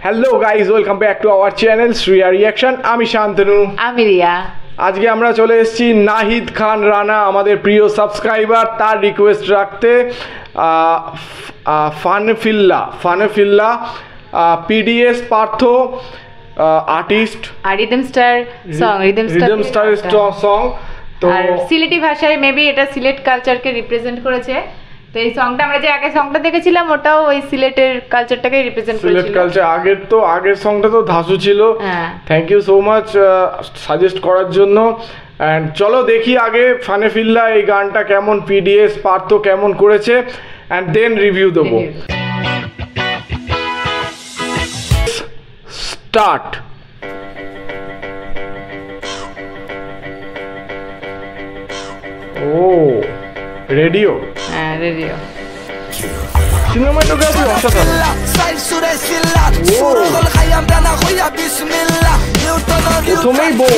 Hello guys, welcome back to our channel Shriya reaction. আমি শান্তনু, আমি রিয়া। আজকে আমরা চলে এসেছি নাহিদ খান রানা, আমাদের প্রিয় সাবস্ক্রাইবার, তার রিকোয়েস্ট রাখতে ফানফিল্লা পিডিএস পার্থ আর্টিস্ট আর রিদম স্টারের সং। তো সিলেটি ভাষায় মেবি এটা সিলেট কালচারকে রিপ্রেজেন্ট করেছে। তো এই সংটা আমরা যে আগে সংটা দেখেছিলাম ওটাও ওই সিলেটের কালচারটাকে রিপ্রেজেন্ট করেছিল। সিলেট কালচার আগের সংটা তো ধাসু ছিল। Thank you so much suggest করার জন্য। অ্যান্ড চলো দেখি আগে ফানফিল্লা এই গানটা কেমন, পিডিএস পার্থ কেমন করেছে, অ্যান্ড দেন রিভিউ দেবো। স্টার্ট। ও রেডিও, হ্যাঁ রেডিও। সিনেমাটোগ্রাফি অসাধারণ। প্রথমেই বউ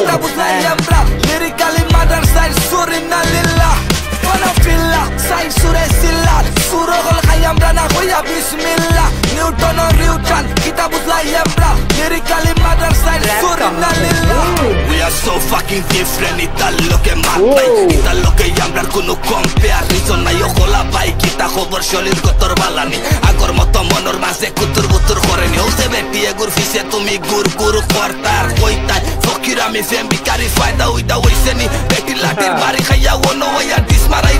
We are so fucking different. Italo que mata, italo que yambrar কোনো comparison নাই ওলা ভাই কিতা খবর শরীর কতর বালানি আগর মতো মনর মাঝে কুতুর বুতুর করেনি ওসে বেটি এগুর ফিসে তুমি গুর গুর করতার কইতা ফকির আমি ফেম বিকারি ফায়দা উইদা ওইসেনি বেটি লাটির বাড়ি খাইয়া ওনো ওয়া ডিস মারাই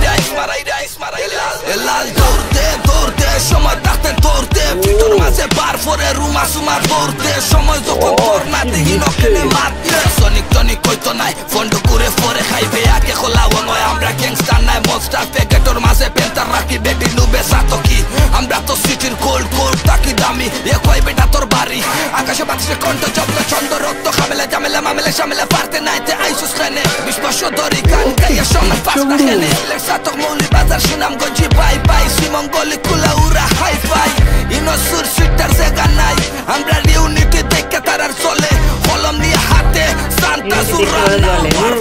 লাল দৌড়তে সময় থাকতে দৌড়তে ভিতর মাঝে বার ফরে রুমা সুমা দৌড়তে সময় যখন তোর না দেখি নকেনে মারতে সনিক টনিক কইতো নাই ফন্ড করে ফরে খাইবে আগে খোলা নয় আমরা গ্যাংস্টার নাই মনস্টার প্যাকেটর মাঝে পেন্টার রাখি বেটি নুবে সাতো কি আমরা তো সিটির কোল্ড তাকি দামি এ কই বেটা তোর বাড়ি আকাশে বাতাসে কণ্ঠ জব্দ ছন্দ রক্ত খামেলে জামেলে মামেলে সামেলে পারতে নাইতে আইসুস ট্রেনে বিশ্বস্ব দরি গান গাইয়া সময় পাঁচটা হেনে সাতক মৌলি বাজার সুনাম গঞ্জি বাই বাই শ্রীমঙ্গলি কুলা উড়া হাই ফাই ইনো সুর সুইটার জায়গা নাই আমরা ইউনিটি দেখে তারার চলে কলম নিয়ে হাতে সান্তা সুরানা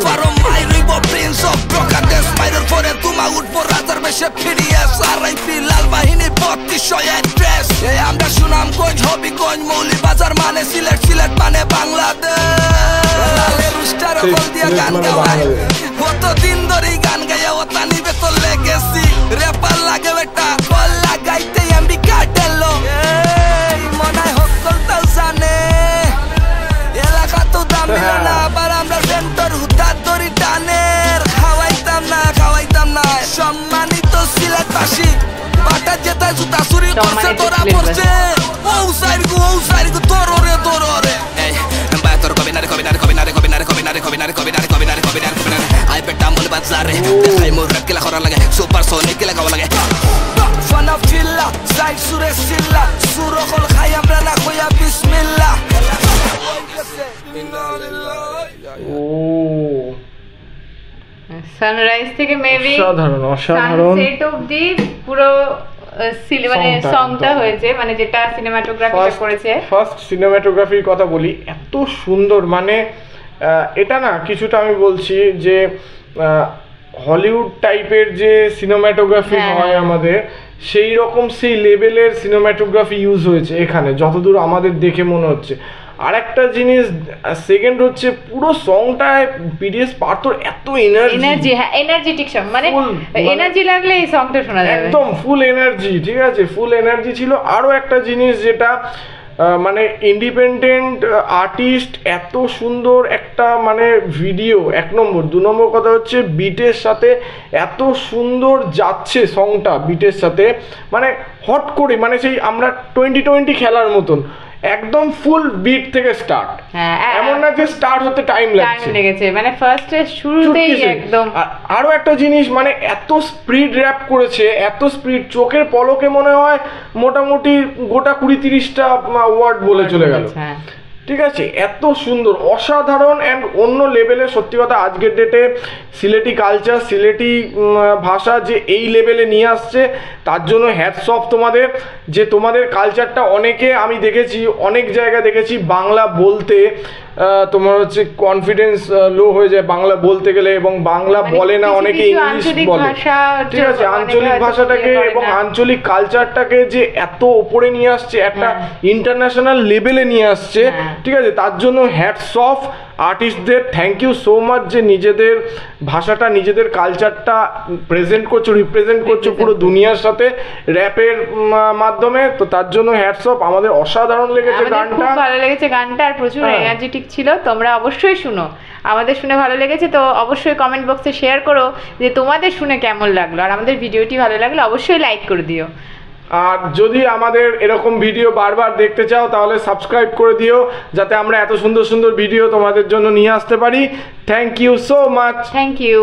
ফারো মাই রিব প্রিন্স অফ ব্রকাদেশ মাইরের পরে তোমা উঠবো রাজার বেশে ফিরিয়ে সারাইপি লাল বাহিনী 3200 অ্যাড্রেস এই আমরা সুনামগঞ্জ হবিগঞ্জ মৌলি বাজার মানে সিলেট মানে বাংলাদেশ লালে রুস্টার কল দিয়া গান গাওয়ায় কত দিন ধরে গান গায়া ওতা নিবে তো লেগেছি রেপার লাগে বেটা কল লাগাইতে এমবি কাটেলো এই মনাই হকল তাও জানে এলাকা তো দামি না আবার আমরা সেন্টার হুদার দড়ি টানের খাওয়াইতাম না সম্মানিত সিলেটবাসী বাটা যেটা জুতা চুরি করছে তোরা পড়ছে ও সাইরগু তোরে এই এমবাই তোর কবিনারে আই বেটা মল বাজারে দেখাই মোর রাকিলা করা লাগে সুপার সোনিক লাগাও লাগে ফানাফিল্লা সাইড সুরে সিল্লা সুরো কল খাই আমরা না কইয়া বিসমিল্লাহ সানরাইজ থেকে মেবি অসাধারণ সানসেট অবধি পুরো মানে সংটা হয়েছে, মানে যেটা সিনেমাটোগ্রাফিটা করেছে। ফার্স্ট সিনেমাটোগ্রাফির কথা বলি, এত সুন্দর, মানে এটা না কিছুটা আমি বলছি যে হলিউড টাইপের যে সিনেমাটোগ্রাফি হয় আমাদের, সেই রকম সেই লেভেলের সিনেমাটোগ্রাফি ইউজ হয়েছে এখানে, যতদূর আমাদের দেখে মনে হচ্ছে। আর একটা জিনিস সেকেন্ড হচ্ছে, পুরো সংটায় পিডিএস পার্থর এত এনার্জেটিক সং, মানে এনার্জি লাগলে এই সংটা শোনা যাবে, একদম ফুল এনার্জি। ঠিক আছে, ফুল এনার্জি ছিল। আরো একটা জিনিস যেটা মানে ইন্ডিপেন্ডেন্ট আর্টিস্ট, এত সুন্দর একটা মানে ভিডিও, 1 নম্বর। 2 নম্বর কথা হচ্ছে বিটের সাথে এত সুন্দর যাচ্ছে সংটা, বিটের সাথে মানে হট করে, মানে সেই আমরা 2020 খেলার মতন একদম ফুল বিট থেকে স্টার্ট। এমন না যে স্টার্ট হতে টাইম লেগেছে, মানে ফার্স্টে শুরুতেই একদম। আরো একটা জিনিস, মানে এত স্পিড র‍্যাপ করেছে, এত স্পিড, চোখের পলকে মনে হয় মোটামুটি গোটা 20-30টা ওয়ার্ড বলে চলে গেল। ঠিক আছে, এত সুন্দর, অসাধারণ অ্যান্ড অন্য লেভেলে। সত্যি কথা আজকের ডেটে সিলেটি কালচার, সিলেটি ভাষা যে এই লেভেলে নিয়ে আসছে, তার জন্য হ্যাটস অফ তোমাদের। যে তোমাদের কালচারটা অনেকে আমি দেখেছি, অনেক জায়গায় দেখেছি বাংলা বলতে তোমার হচ্ছে কনফিডেন্স লো হয়ে যায় বাংলা বলতে গেলে, এবং বাংলা মানে বলে না, কিছু অনেকে কিছু ইংলিশ আঞ্চলিক বলে। ভাষা ঠিক আছে, অনেকে আঞ্চলিক হয়তো ভাষাটাকে ইয়ে করে এবং না। আঞ্চলিক কালচারটাকে যে এত ওপরে নিয়ে আসছে, একটা হ্যাঁ। ইন্টারন্যাশনাল লেভেলে নিয়ে আসছে। হ্যাঁ। ঠিক আছে, তার জন্য হ্যাটস অফ আর্টিস্টদের, থ্যাংক ইউ সো মাচ যে নিজেদের ভাষাটা, নিজেদের কালচারটা প্রেজেন্ট করছো, রিপ্রেজেন্ট করছো পুরো দুনিয়ার সাথে র্যাপের মাধ্যমে। তো তার জন্য হ্যাটস অফ, আমাদের অসাধারণ লেগেছে আমাদের খুব গানটা। ভালো লেগেছে গানটা, আর প্রচুর হ্যাঁ। এনার্জেটিক ছিল। তোমরা অবশ্যই শুনো, আমাদের শুনে ভালো লেগেছে তো অবশ্যই কমেন্ট বক্সে শেয়ার করো যে তোমাদের শুনে কেমন লাগলো, আর আমাদের ভিডিওটি ভালো লাগলে অবশ্যই লাইক করে দিও। আর যদি আমাদের এরকম ভিডিও বারবার দেখতে চাও তাহলে সাবস্ক্রাইব করে দিও, যাতে আমরা এত সুন্দর সুন্দর ভিডিও তোমাদের জন্য নিয়ে আসতে পারি। Thank you so much. Thank you.